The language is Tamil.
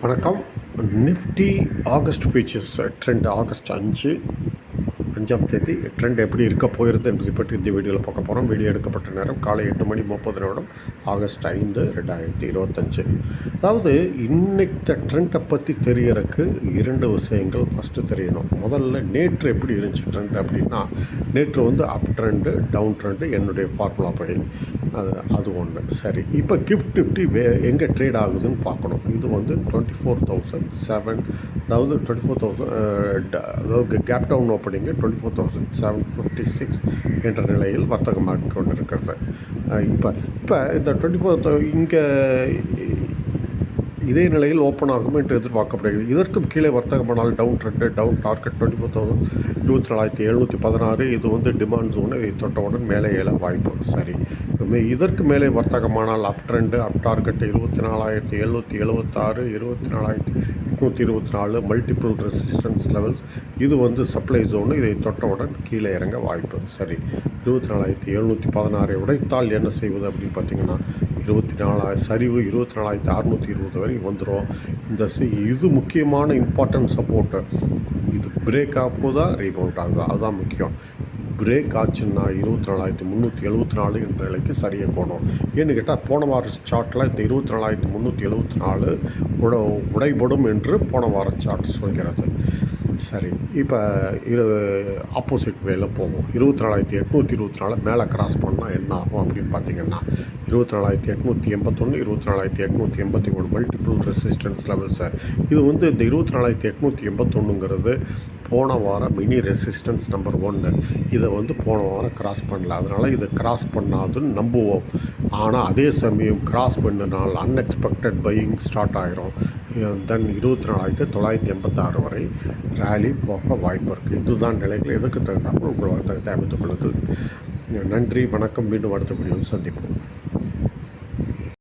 வணக்கம். Nifty August futures trend August 5ஆம் தேதி ட்ரெண்ட் எப்படி இருக்க போகிறது என்பதை பற்றி இந்த வீடியோவில் பார்க்க போகிறோம். வீடியோ எடுக்கப்பட்ட நேரம் காலை 8:30 ஆகஸ்ட் 5, 2025. அதாவது இன்னைக்கு ட்ரெண்டை பற்றி தெரியறதுக்கு 2 விஷயங்கள் ஃபஸ்ட்டு தெரியணும். முதல்ல நேற்று எப்படி இருந்துச்சு ட்ரெண்ட் அப்படின்னா, நேற்று அப் ட்ரெண்டு டவுன் ட்ரெண்டு என்னுடைய ஃபார்முலா படி அது ஒன்று. சரி, இப்போ கிஃப்ட் நிஃப்டி எங்கே ட்ரேட் ஆகுதுன்னு பார்க்கணும். இது 24,007, அதாவது 24,000, அதாவது கேப் டவுன் ஓப்பனிங்கு 24,756 என்ற நிலையில் வர்த்தகமாக கொண்டிருக்கிறது. இப்போ இந்த 24 இங்கே இதே நிலையில் ஓப்பன் ஆகும் என்று எதிர்பார்க்கப்படுகிறது. இதற்கும் கீழே வர்த்தகமானால் டவுன் ட்ரெண்டு, டவுன் டார்கெட் 24,716. இது டிமாண்ட் ஜோனு. இதை தொட்டவுடன் மேலே ஏழ வாய்ப்பு. சரி, இதற்கு மேலே வர்த்தகமானால் அப் ட்ரெண்டு, அப் டார்கெட் 24,776, 24,824 மல்டிபிள் ரெசிஸ்டன்ஸ் லெவல்ஸ். இது சப்ளை ஜோனு. இதை தொட்டவுடன் கீழே இறங்க வாய்ப்பு. சரி, 24,716 உடைத்தால் என்ன செய்வது அப்படின்னு பார்த்தீங்கன்னா, 24,000 சரிவு 24,620 வரை வந்துடும். இது முக்கியமான இம்பார்ட்டன்ட் சப்போர்ட்டு. இது பிரேக் ஆகுதா ரீபவுண்ட் ஆகுதா, அதுதான் முக்கியம். பிரேக் ஆச்சுன்னா 24,374 என்ற நிலைக்கு சரியாக போகணும். ஏன்னு கேட்டால் போன வார சார்ட்டில் இந்த 24,374 உடைபடும் என்று போன வார சார்ட் சொல்கிறது. சரி, இப்போ ஆப்போசிட் வேல போகும். 24,824 மேலே கிராஸ் பண்ணால் என்ன ஆகும் அப்படின்னு பார்த்தீங்கன்னா, 24,881, 24,883 மல்டிபிள் ரெசிஸ்டன்ஸ் லெவல்ஸை. இது இந்த 24,881ங்கிறது போன வாரம் மினி ரெசிஸ்டன்ஸ் நம்பர் 1. இதை போன வாரம் கிராஸ் பண்ணல. அதனால் இதை கிராஸ் பண்ணாதுன்னு நம்புவோம். ஆனால் அதே சமயம் கிராஸ் பண்ணினால் அன்எக்ஸ்பெக்டட் பையிங் ஸ்டார்ட் ஆகிரும். தென் 24,986 வரை ரேலி போக வாய்ப்பு இருக்குது. இதுதான் நிலைகள். எதுக்கு தகுந்தாமல் உங்கள் வர்த்தகத்தை அமைத்துக் கொள்ளுங்கள். நன்றி, வணக்கம். மீண்டும் அடுத்த வீடியோவில் சந்திப்போம்.